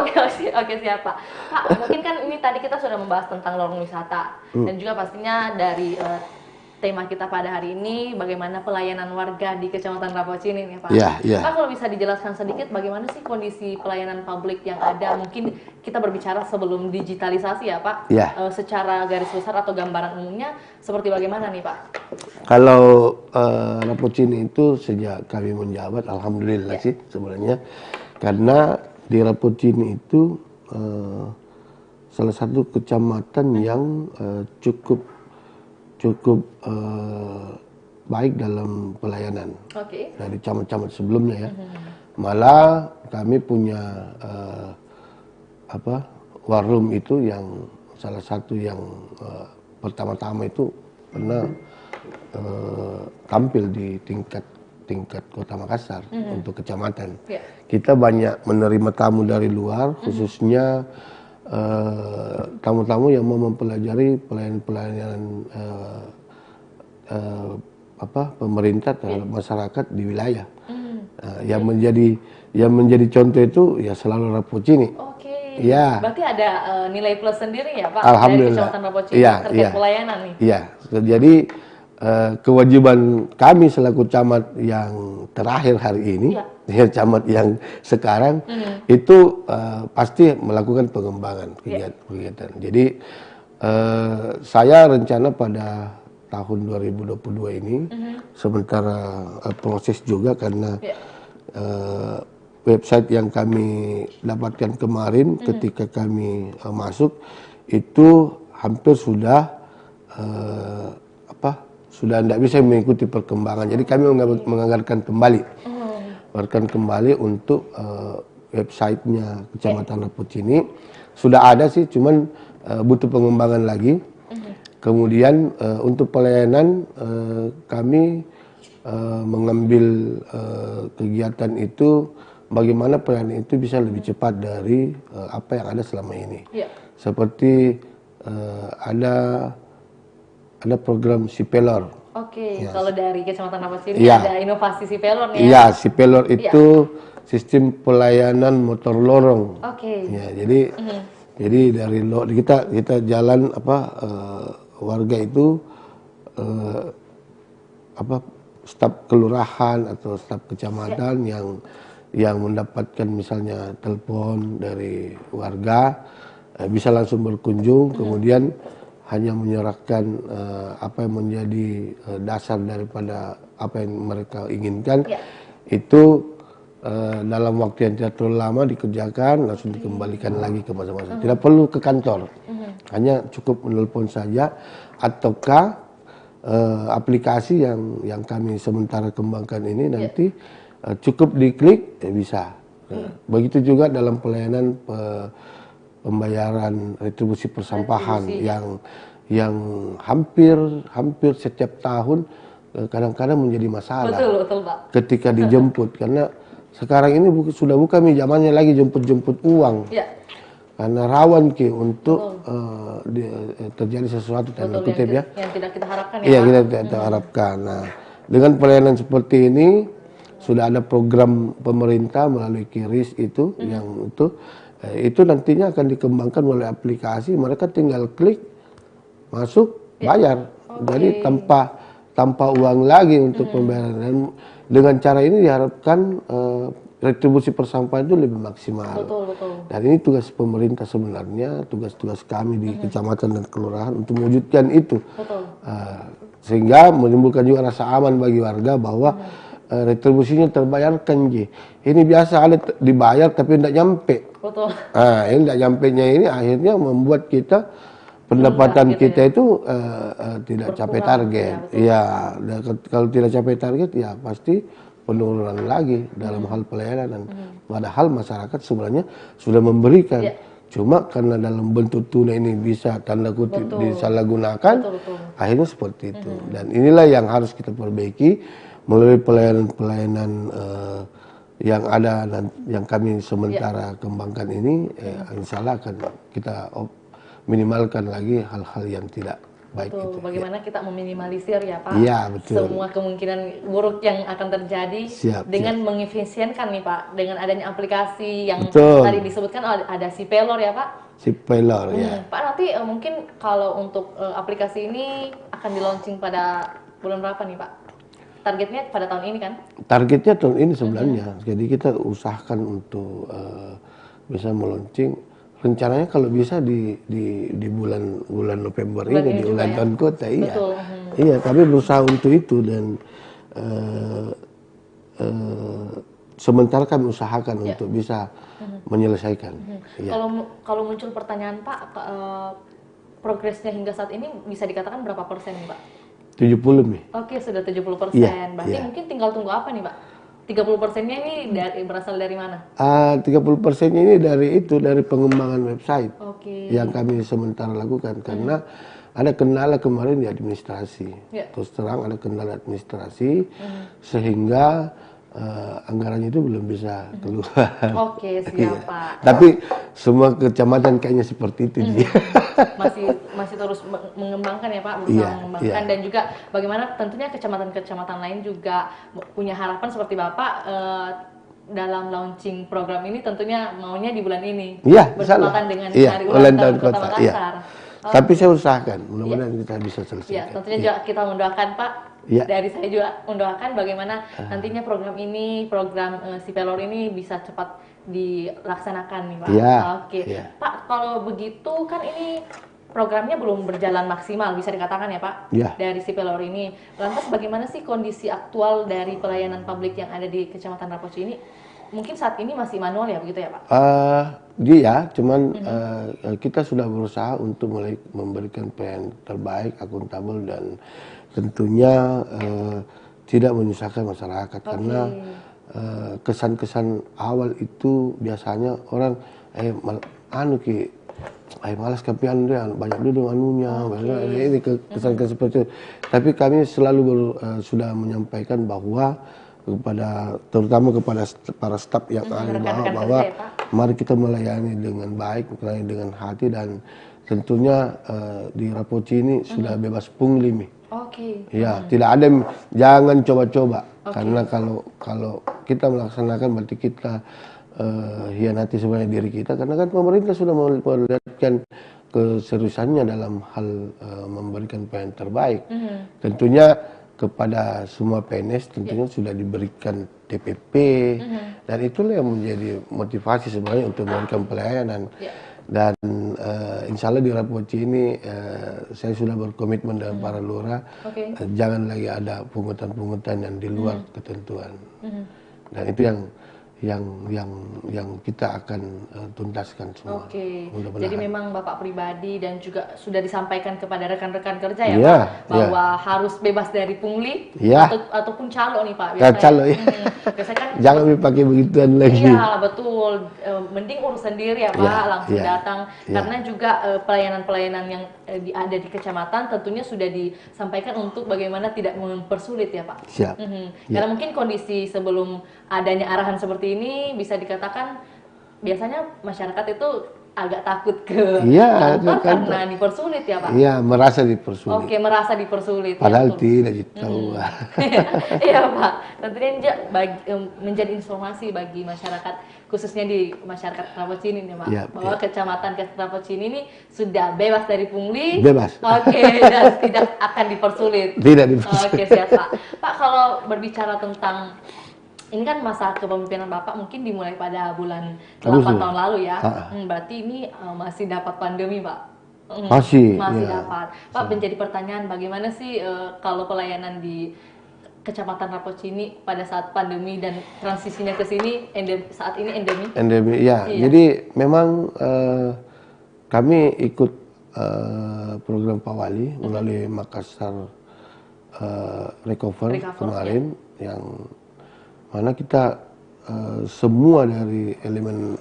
Oke, siap Pak. Pak, mungkin kan ini tadi kita sudah membahas tentang lorong wisata dan juga pastinya dari tema kita pada hari ini bagaimana pelayanan warga di Kecamatan Rapocini nih Pak. Iya. Pak, kalau bisa dijelaskan sedikit bagaimana sih kondisi pelayanan publik yang ada? Mungkin kita berbicara sebelum digitalisasi ya Pak. Secara garis besar atau gambaran umumnya seperti bagaimana nih Pak? Kalau Rapocini itu sejak kami menjabat, alhamdulillah sih sebenarnya, karena di Rapocini itu salah satu kecamatan yang cukup baik dalam pelayanan dari camat-camat sebelumnya ya. Malah kami punya war room itu yang salah satu yang pertama-tama itu pernah tampil di tingkat tingkat Kota Makassar untuk kecamatan. Kita banyak menerima tamu dari luar, khususnya tamu-tamu yang mau mempelajari pelayanan-pelayanan pemerintah terhadap masyarakat di wilayah. Yang menjadi contoh itu ya selalu Rapocini. Ya. Berarti ada nilai plus sendiri ya Pak Alhamdulillah. dari Kecamatan Rapocini terkait pelayanan nih. Iya. Jadi kewajiban kami selaku camat yang terakhir hari ini, camat yang sekarang itu pasti melakukan pengembangan kegiatan. Jadi saya rencana pada tahun 2022 ini, sementara proses juga karena website yang kami dapatkan kemarin ketika kami masuk itu hampir sudah sudah tidak bisa mengikuti perkembangan. Jadi kami menganggarkan kembali untuk websitenya Kecamatan Rapocini. Sudah ada sih, cuman butuh pengembangan lagi. Kemudian untuk pelayanan kami mengambil kegiatan itu bagaimana pelayanan itu bisa lebih cepat dari apa yang ada selama ini. Seperti ada program Sipelor. Kalau dari Kecamatan Rapocini ada inovasi Sipelor nih. Iya, Sipelor itu sistem pelayanan motor lorong. Jadi dari kita jalan warga itu staf kelurahan atau staf kecamatan yang mendapatkan misalnya telepon dari warga bisa langsung berkunjung, kemudian hanya menyerahkan apa yang menjadi dasar daripada apa yang mereka inginkan, itu dalam waktu yang tidak terlalu lama dikerjakan, langsung dikembalikan lagi ke masing-masing. Tidak perlu ke kantor, hanya cukup menelpon saja, ataukah aplikasi yang kami sementara kembangkan ini nanti cukup diklik bisa. Begitu juga dalam pelayanan pembayaran retribusi persampahan yang hampir setiap tahun kadang-kadang menjadi masalah. Betul, Pak. Ketika dijemput, karena sekarang ini sudah bukan zamannya lagi jemput-jemput uang. Karena rawan untuk terjadi sesuatu tanda kutip yang tidak kita harapkan ya. Iya, kita tidak harapkan. Nah, dengan pelayanan seperti ini sudah ada program pemerintah melalui KIRIS itu yang itu nantinya akan dikembangkan melalui aplikasi, mereka tinggal klik masuk bayar. Jadi tanpa uang lagi untuk pembayaran, dan dengan cara ini diharapkan retribusi persampahan itu lebih maksimal. Betul. Dan ini tugas pemerintah sebenarnya, tugas kami di kecamatan dan kelurahan untuk mewujudkan itu. Sehingga menimbulkan juga rasa aman bagi warga bahwa retribusinya terbayarkan. Ini biasa ada dibayar tapi tidak nyampe. Ini tidak nyampenya ini akhirnya membuat kita pendapatan kita itu tidak capai target. Ya, kalau tidak capai target ya pasti penurunan lagi dalam hal pelayanan. Padahal masyarakat sebenarnya sudah memberikan. Cuma karena dalam bentuk tunai ini bisa tanda kutip disalahgunakan, akhirnya seperti itu. Dan inilah yang harus kita perbaiki melalui pelayanan-pelayanan yang ada dan yang kami sementara kembangkan ini. Insya Allah akan kita minimalkan lagi hal-hal yang tidak baik. Bagaimana kita meminimalisir ya Pak, semua kemungkinan buruk yang akan terjadi dengan mengefisienkan nih Pak, dengan adanya aplikasi yang tadi disebutkan ada Sipelor ya Pak. Sipelor ya. Pak, nanti mungkin kalau untuk aplikasi ini akan di-launching pada bulan berapa nih Pak? Targetnya pada tahun ini kan? Targetnya tahun ini sebenarnya. Jadi kita usahakan untuk bisa meluncing. Rencananya kalau bisa di bulan November ini, di ulang tahun kota, iya. Iya, tapi berusaha untuk itu, dan sementara kami usahakan untuk bisa menyelesaikan. Kalau muncul pertanyaan Pak, progresnya hingga saat ini bisa dikatakan berapa persen nih Pak? 70 nih. Oke, sudah 70%. Berarti mungkin tinggal tunggu apa nih Pak? 30%-nya ini berasal dari mana? 30%-nya ini dari pengembangan website yang kami sementara lakukan, karena ada kendala kemarin di administrasi. Terus terang ada kendala administrasi sehingga anggarannya itu belum bisa keluar. Oke, siap Pak. Tapi semua kecamatan kayaknya seperti itu. Masih terus mengembangkan ya Pak, berusaha mengembangkan dan juga bagaimana tentunya kecamatan-kecamatan lain juga punya harapan seperti Bapak dalam launching program ini tentunya maunya di bulan ini. Bertepatan dengan hari ulang tahun Kota Makassar. Tapi saya usahakan, mudah-mudahan kita bisa selesai. Ya, tentunya juga kita mendoakan Pak. Dari saya juga mendoakan bagaimana nantinya program ini, program Sipelor ini bisa cepat dilaksanakan nih Pak. Oke. Pak, kalau begitu kan ini programnya belum berjalan maksimal bisa dikatakan ya Pak dari Sipelor ini. Lantas bagaimana sih kondisi aktual dari pelayanan publik yang ada di Kecamatan Rapoci ini? Mungkin saat ini masih manual ya begitu ya Pak? Cuman kita sudah berusaha untuk mulai memberikan pelayanan terbaik, akuntabel dan tentunya tidak menyusahkan masyarakat karena kesan-kesan awal itu biasanya orang malas kapian dia banyak duduk anunya ini kesan-kesan seperti itu. Tapi kami selalu sudah menyampaikan bahwa terutama kepada para staf yang ada bahwa mari kita melayani dengan baik, melayani dengan hati dan tentunya di Rapoci ini sudah bebas pungli. Tidak ada, jangan coba-coba karena kalau kita melaksanakan berarti kita hianati sebenarnya diri kita karena kan pemerintah sudah memperlihatkan keseriusannya dalam hal memberikan pelayanan terbaik. Tentunya kepada semua PNS tentunya sudah diberikan TPP dan itulah yang menjadi motivasi sebenarnya untuk memberikan pelayanan. Dan insya Allah di Rapoci ini saya sudah berkomitmen dengan para lurah jangan lagi ada pungutan-pungutan yang di luar ketentuan. Dan itu yang kita akan tuntaskan semua. Jadi memang Bapak pribadi dan juga sudah disampaikan kepada rekan-rekan kerja ya Pak bahwa harus bebas dari pungli ataupun calo nih Pak. Calo biasanya kan jangan dipakai begituan lagi. Iya betul, mending urus sendiri ya Pak, langsung datang karena juga pelayanan-pelayanan yang ada di kecamatan tentunya sudah disampaikan untuk bagaimana tidak mempersulit ya Pak. Karena mungkin kondisi sebelum adanya arahan seperti ini bisa dikatakan biasanya masyarakat itu agak takut ke karena dipersulit ya Pak. Merasa dipersulit. Merasa dipersulit. Padahal tidak tahu. Iya Pak. Tentunya menjadi informasi bagi masyarakat khususnya di masyarakat Rapoci ini Pak. Bahwa Kecamatan Rapoci ini sudah bebas dari pungli. Bebas. Dan tidak akan dipersulit. Tidak dipersulit. Siap Pak. Pak kalau berbicara tentang ini kan masa kepemimpinan Bapak mungkin dimulai pada bulan 8 tahun lalu ya. Berarti ini masih dapat pandemi Pak? Masih dapat. Pak menjadi pertanyaan bagaimana sih kalau pelayanan di Kecamatan Rapoci ini pada saat pandemi dan transisinya ke sini saat ini endemi? Jadi memang kami ikut program Pak Wali melalui Makassar Recover kemarin yang mana kita semua dari elemen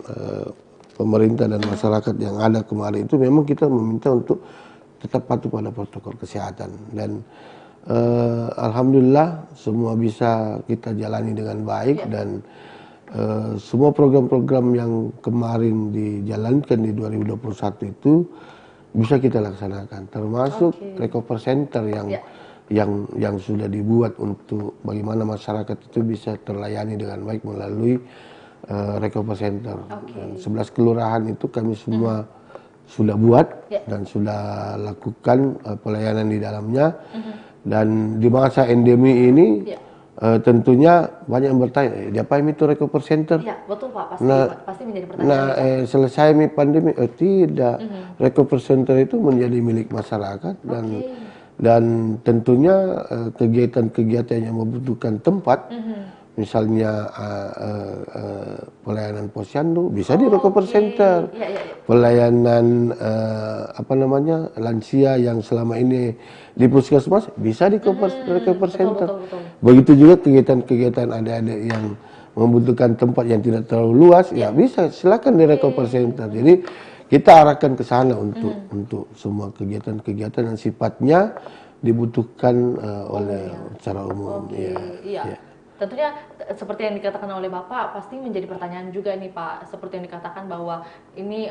pemerintah dan masyarakat yang ada kemarin itu memang kita meminta untuk tetap patuh pada protokol kesehatan dan alhamdulillah semua bisa kita jalani dengan baik dan semua program-program yang kemarin dijalankan di 2021 itu bisa kita laksanakan termasuk Recover Center yang sudah dibuat untuk bagaimana masyarakat itu bisa terlayani dengan baik melalui Recover Center. Dan 11 kelurahan itu kami semua sudah buat dan sudah lakukan pelayanan di dalamnya. Dan di masa endemi ini tentunya banyak yang bertanya, diapain itu Recover Center? Betul Pak, pasti menjadi pertanyaan. Selesai pandemi? Tidak. Recover Center itu menjadi milik masyarakat dan tentunya kegiatan-kegiatan yang membutuhkan tempat, misalnya pelayanan posyandu bisa di Recover Center, pelayanan lansia yang selama ini di puskesmas bisa di Recover Center. Begitu juga kegiatan-kegiatan adik-adik yang membutuhkan tempat yang tidak terlalu luas, bisa silakan di Recover Center. Jadi kita arahkan ke sana untuk semua kegiatan-kegiatan yang sifatnya dibutuhkan oleh secara umum. Iya. Tentunya seperti yang dikatakan oleh Bapak, pasti menjadi pertanyaan juga nih Pak, seperti yang dikatakan bahwa ini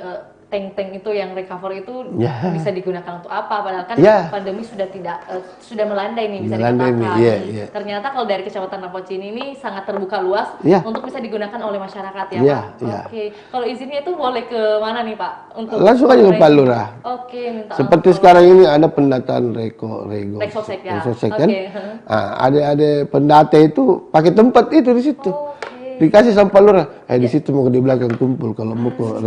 tank-tank itu yang recover itu bisa digunakan untuk apa, padahal kan pandemi sudah melandai nih, bisa dikatakan. Ternyata kalau dari Kecamatan Rapocini ini sangat terbuka luas untuk bisa digunakan oleh masyarakat ya Pak. Oke. Kalau izinnya itu boleh ke mana nih Pak? Untuk langsung aja ke Pak Lurah. Oke, minta seperti sekarang ini ada pendataan Reksosek ya. Kan? Ada pendata itu pakai tempat itu di situ. Dikasih sama Pak Lurah, di situ mau di belakang kumpul kalau mau ke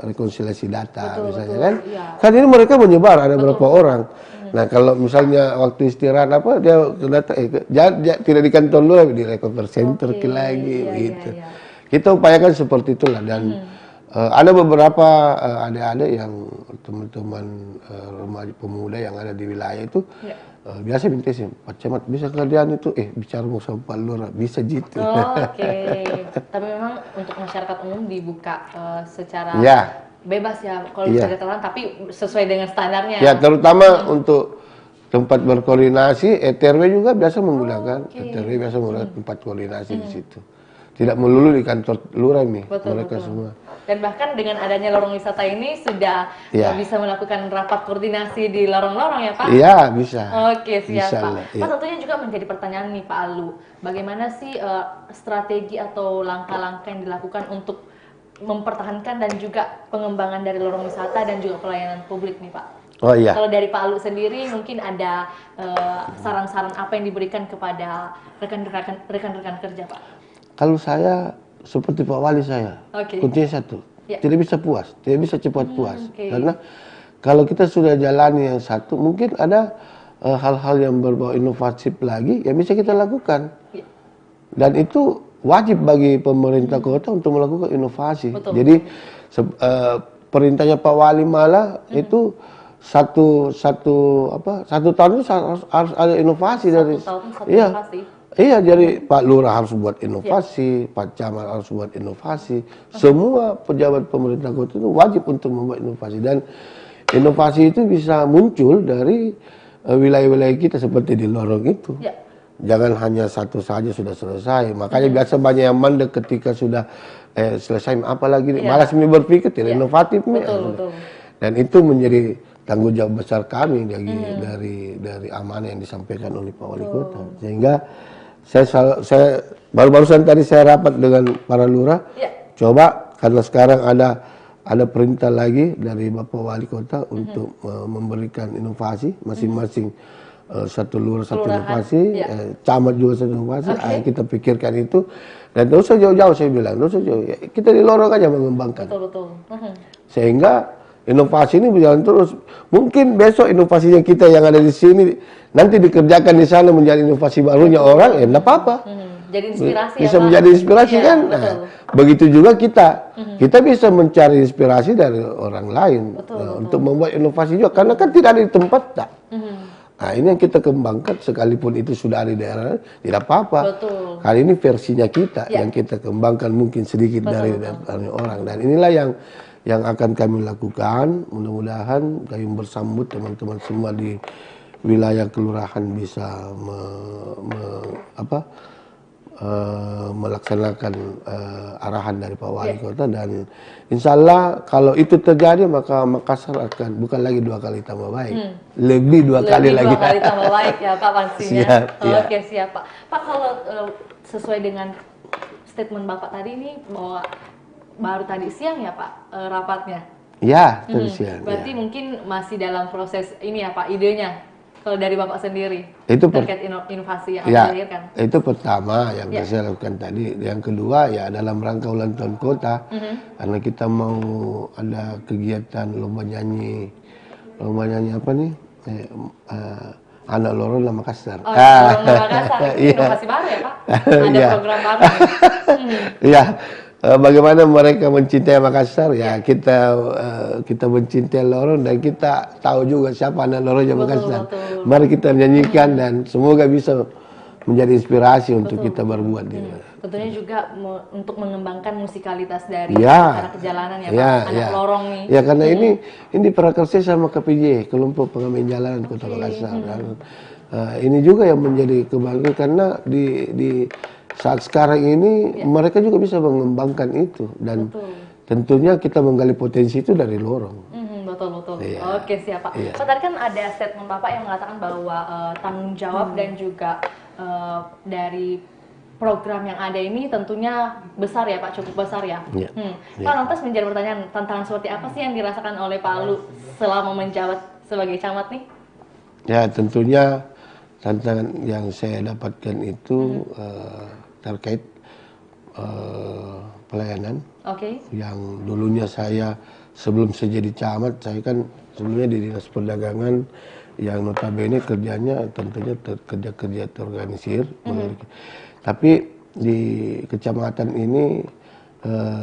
rekonsiliasi data misalnya kan. Kan ini mereka menyebar ada berapa orang. Nah kalau misalnya waktu istirahat dia data tidak di kantor Lurah, di recover center lagi gitu. Kita upayakan seperti itulah dan ada beberapa adik-adik yang teman-teman remaja pemuda yang ada di wilayah itu biasa minta sih, Pak Camat bisa kerjaan itu, bicara mau sama Pak Lurah, bisa gitu. Oke. Tapi memang untuk masyarakat umum dibuka secara bebas ya, kalau bisa diterang, tapi sesuai dengan standarnya. Ya, terutama untuk tempat berkoordinasi, ETRW juga biasa menggunakan, ETRW biasa menggunakan tempat koordinasi di situ. Tidak melulu di kantor Lurah nih, mereka semua. Dan bahkan dengan adanya lorong wisata ini sudah bisa melakukan rapat koordinasi di lorong-lorong ya Pak? Iya, bisa. Oke, siap Pak. Pak, tentunya juga menjadi pertanyaan nih Pak Alu, bagaimana sih strategi atau langkah-langkah yang dilakukan untuk mempertahankan dan juga pengembangan dari lorong wisata dan juga pelayanan publik nih Pak? Kalau dari Pak Alu sendiri mungkin ada saran-saran apa yang diberikan kepada rekan-rekan kerja Pak? Kalau saya seperti Pak Wali saya, kuncinya satu, tidak bisa puas, tidak bisa cepat puas. Karena kalau kita sudah jalani yang satu, mungkin ada hal-hal yang berbau inovatif lagi yang bisa kita lakukan. Dan itu wajib bagi pemerintah kota untuk melakukan inovasi. Jadi perintahnya Pak Wali malah itu satu tahun itu harus ada inovasi dari. Iya, jadi Pak Lurah harus buat inovasi, Pak Camat harus buat inovasi. Semua pejabat pemerintah kota itu wajib untuk membuat inovasi. Dan inovasi itu bisa muncul dari wilayah-wilayah kita seperti di lorong itu. Jangan hanya satu saja sudah selesai. Makanya biasa banyak yang mandek ketika sudah selesai, apalagi malas berpikir, tidak inovatif. Dan itu menjadi tanggung jawab besar kami dari amanah yang disampaikan oleh Pak Wali Kota. Sehingga saya baru-barusan tadi saya rapat dengan para lurah, coba karena sekarang ada perintah lagi dari Bapak Wali Kota untuk memberikan inovasi masing-masing, satu lurah satu inovasi, camat juga satu inovasi. Kita pikirkan itu dan tidak usah jauh-jauh, saya bilang tidak usah jauh, kita di lorong aja mengembangkan. Sehingga inovasi ini berjalan terus. Mungkin besok inovasinya kita yang ada di sini nanti dikerjakan di sana menjadi inovasi barunya orang, tidak apa-apa. Jadi inspirasi bisa menjadi inspirasi kan. Nah, begitu juga kita bisa mencari inspirasi dari orang lain untuk membuat inovasi juga, karena kan tidak ada di tempat tak. Nah, ini yang kita kembangkan, sekalipun itu sudah ada di daerah, tidak apa-apa. Kali ini versinya kita yang kita kembangkan mungkin sedikit dari orang, dan inilah yang akan kami lakukan. Mudah-mudahan kami bersambut teman-teman semua di wilayah kelurahan bisa melaksanakan arahan dari Pak Wali Kota, dan insya Allah kalau itu terjadi maka Makassar akan bukan lagi 2 kali tambah baik, lebih 2 kali lagi. 2 kali tambah baik ya Pak pastinya. Siap, Oke, siap Pak. Pak, kalau sesuai dengan statement Bapak tadi ini bahwa baru tadi siang ya Pak rapatnya? Ya, tadi siang. Berarti mungkin masih dalam proses ini ya Pak, idenya kalau dari Bapak sendiri itu terkait inovasi yang dilahirkan. Itu pertama yang saya lakukan tadi. Yang kedua ya dalam rangka ulang tahun kota, karena kita mau ada kegiatan lomba nyanyi apa nih? Anak Lorong Makassar. Makassar. Inovasi baru ya Pak? Ada program baru. Iya. Bagaimana mereka mencintai Makassar, ya kita mencintai lorong dan kita tahu juga siapa anak lorongnya Makassar. Mari kita nyanyikan dan semoga bisa menjadi inspirasi untuk kita berbuat di Tentunya juga untuk mengembangkan musikalitas dari acara kejalanan ya Pak, anak lorong nih. Ya karena ini prakerja sama KPJ, kelompok pengamen jalanan Kota Makassar. Dan, ini juga yang menjadi kebanggaan karena di saat sekarang ini mereka juga bisa mengembangkan itu dan tentunya kita menggali potensi itu dari lorong. Betul. Oke, siap Pak. Pak, tadi kan ada statement Bapak yang mengatakan bahwa tanggung jawab dan juga dari program yang ada ini tentunya besar ya Pak, cukup besar ya. Pak, lantas menjadi pertanyaan, tantangan seperti apa sih yang dirasakan oleh Pak Alu selama menjabat sebagai camat nih? Ya, tentunya tantangan yang saya dapatkan itu terkait pelayanan. Yang dulunya saya sebelum saya jadi camat, saya kan sebelumnya di Dinas Perdagangan yang notabene kerjanya tentunya kerja terorganisir. Tapi di kecamatan ini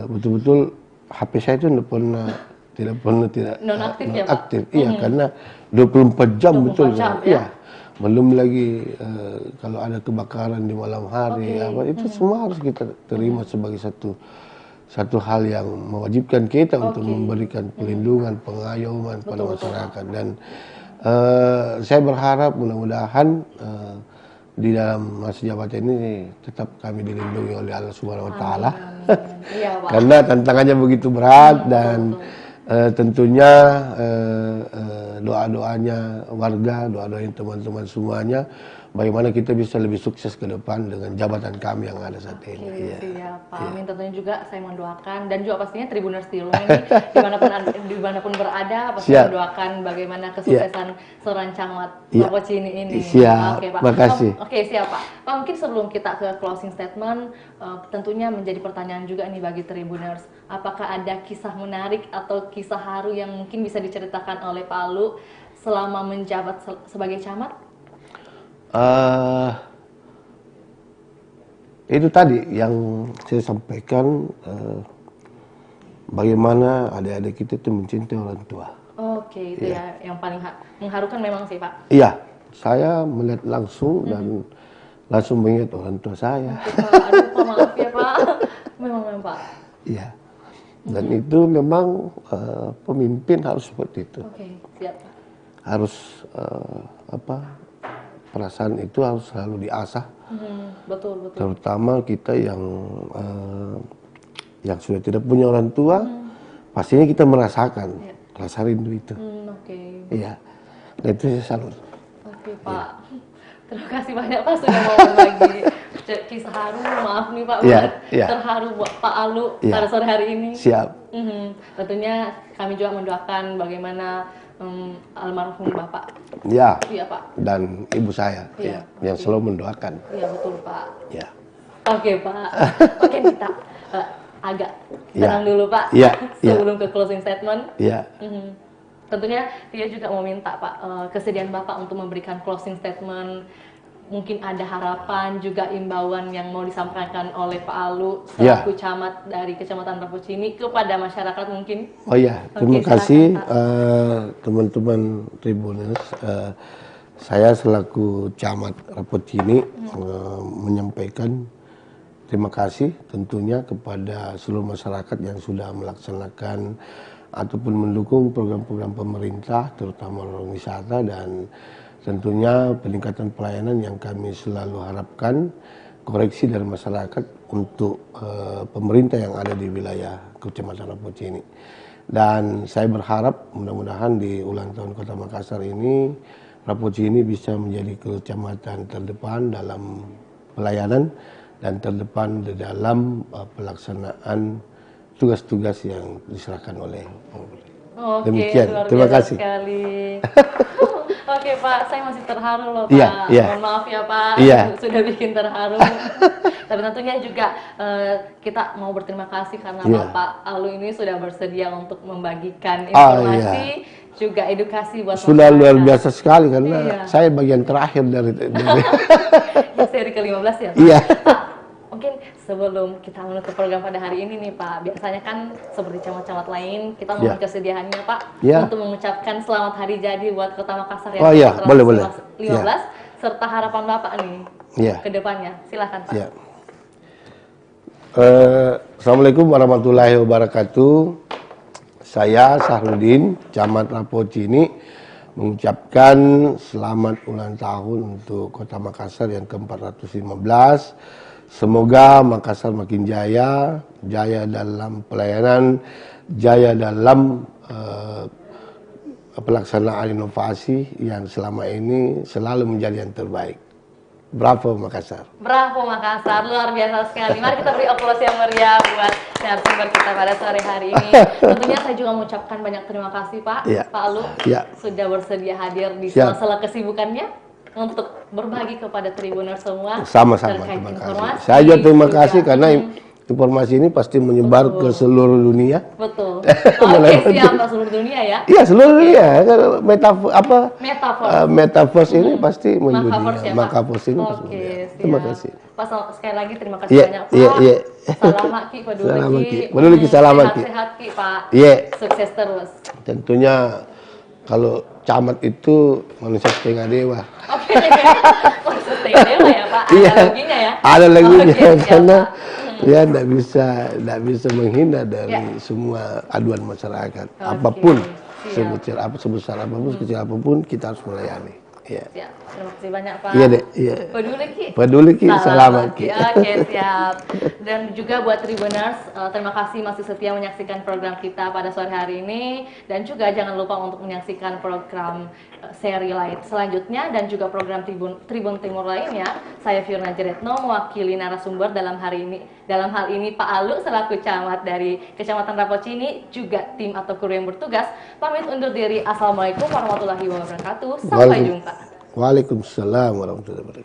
betul-betul HP saya itu tidak pernah nonaktif ya Pak? Aktif. Iya, karena 24 jam betul. Iya. Belum lagi kalau ada kebakaran di malam hari, itu semua harus kita terima sebagai satu hal yang mewajibkan kita untuk memberikan perlindungan, pengayoman pada masyarakat. Dan saya berharap mudah-mudahan di dalam masa jabatan ini tetap kami dilindungi oleh Allah Subhanahu Wa Taala. Karena tantangannya begitu berat dan tentunya doa-doanya warga, doa-doanya teman-teman semuanya, bagaimana kita bisa lebih sukses ke depan dengan jabatan kami yang ada saat ini. Siap Pak. Amin. Tentunya juga saya mendoakan dan juga pastinya Tribuners Tilung ini dimanapun berada, pasti mendoakan bagaimana kesuksesan seorang camat Rapocini ini. Siap. Oke Pak. Makasih. Oke, siap Pak. Pak, mungkin sebelum kita ke closing statement, tentunya menjadi pertanyaan juga nih bagi Tribuners. Apakah ada kisah menarik atau kisah haru yang mungkin bisa diceritakan oleh Pak Alu selama menjabat sebagai camat? Itu tadi yang saya sampaikan, bagaimana adik-adik kita itu mencintai orang tua. Oke, itu ya yang paling mengharukan memang sih Pak. Iya, saya melihat langsung dan langsung mengingat orang tua saya. Aduh Pak, maaf ya Pak. Memang Pak. Iya, dan itu memang pemimpin harus seperti itu. Oke, siap Pak. Harus perasaan itu harus selalu diasah. Betul. Terutama kita yang sudah tidak punya orang tua, pastinya kita merasakan rasa rindu itu. Iya, dan itu saya salut. Oke Pak, terima kasih banyak Pak sudah mau berbagi kisah haru. Maaf nih Pak, terharu Pak Alu pada sore hari ini. Siap. Tentunya kami juga mendoakan bagaimana almarhum Bapak. Iya Pak. Dan ibu saya yang selalu mendoakan. Iya betul Pak. Iya. Oke Pak. Oke, kita agak tenang dulu Pak. Sebelum ke closing statement. Tentunya dia juga mau minta Pak kesediaan Bapak untuk memberikan closing statement. Mungkin ada harapan juga imbauan yang mau disampaikan oleh Pak Alu selaku camat dari Kecamatan Rapocini kepada masyarakat mungkin. Terima kasih teman-teman Tribuners. Saya selaku camat Rapocini menyampaikan terima kasih tentunya kepada seluruh masyarakat yang sudah melaksanakan ataupun mendukung program-program pemerintah terutama lorong wisata, dan tentunya peningkatan pelayanan yang kami selalu harapkan, koreksi dari masyarakat untuk pemerintah yang ada di wilayah Kecamatan Rapocini. Dan saya berharap mudah-mudahan di ulang tahun Kota Makassar ini, Rapocini bisa menjadi kecamatan terdepan dalam pelayanan dan terdepan di dalam pelaksanaan tugas-tugas yang diserahkan oleh pemerintah. Demikian, terima kasih. Oke Pak, saya masih terharu loh Pak. Mohon maaf ya Pak, sudah bikin terharu. Tapi tentunya juga kita mau berterima kasih karena Bapak Alu ini sudah bersedia untuk membagikan informasi, juga edukasi buat sudah masyarakat. Luar biasa sekali karena saya bagian terakhir dari seri ke-15 ya Pak? Iya. Mungkin sebelum kita menutup program pada hari ini nih Pak, biasanya kan seperti camat-camat lain, kita mohon kesediaannya Pak untuk mengucapkan selamat hari jadi buat Kota Makassar yang boleh. 15 serta harapan Bapak nih ke depannya. Silakan Pak. Assalamualaikum warahmatullahi wabarakatuh. Saya Sahrudin, Camat Rapoci ini mengucapkan selamat ulang tahun untuk Kota Makassar yang ke-415. Semoga Makassar makin jaya, jaya dalam pelayanan, jaya dalam pelaksanaan inovasi yang selama ini selalu menjadi yang terbaik. Bravo Makassar. Bravo Makassar, luar biasa sekali. Mari kita beri aplaus yang meriah buat narasumber kita pada sore hari ini. Tentunya saya juga mengucapkan banyak terima kasih Pak, Pak Alu, sudah bersedia hadir di sela-sela kesibukannya untuk berbagi kepada Tribuners semua. Sama-sama, terima kasih. Saya juga terima kasih karena informasi ini pasti menyebar ke seluruh dunia. Betul. Oke, siap Pak, seluruh dunia ya? Iya, seluruh dunia. Metaverse ini pasti mendunia. Makaverse ini pasti mendunia. Terima kasih. Pak, sekali lagi terima kasih banyak Pak. Salamat Ki, Peduli Ki, salamat Ki. Sehat Ki Pak. Sukses terus. Tentunya kalau camat itu manusia setengah dewa. Oke, manusia setengah dewa ya Pak. Ada lagunya ya? Ada lagunya karena ya tidak bisa menghindar dari semua aduan masyarakat. Apapun sebesar apapun, sekecil apapun kita harus melayani. Siap. Terima kasih banyak Pak. Iya deh. Iya. Peduli Ki. Selamat Ki. Oke, siap. Dan juga buat Tribuners, terima kasih masih setia menyaksikan program kita pada sore hari ini, dan juga jangan lupa untuk menyaksikan program seri lain selanjutnya dan juga program Tribun Timur lainnya. Saya Fiona Jeretno mewakili narasumber dalam hal ini Pak Alu selaku camat dari Kecamatan Rapocini, juga tim atau kru yang bertugas pamit undur diri. Assalamualaikum warahmatullahi wabarakatuh. Sampai jumpa. Waalaikumsalam warahmatullahi wabarakatuh.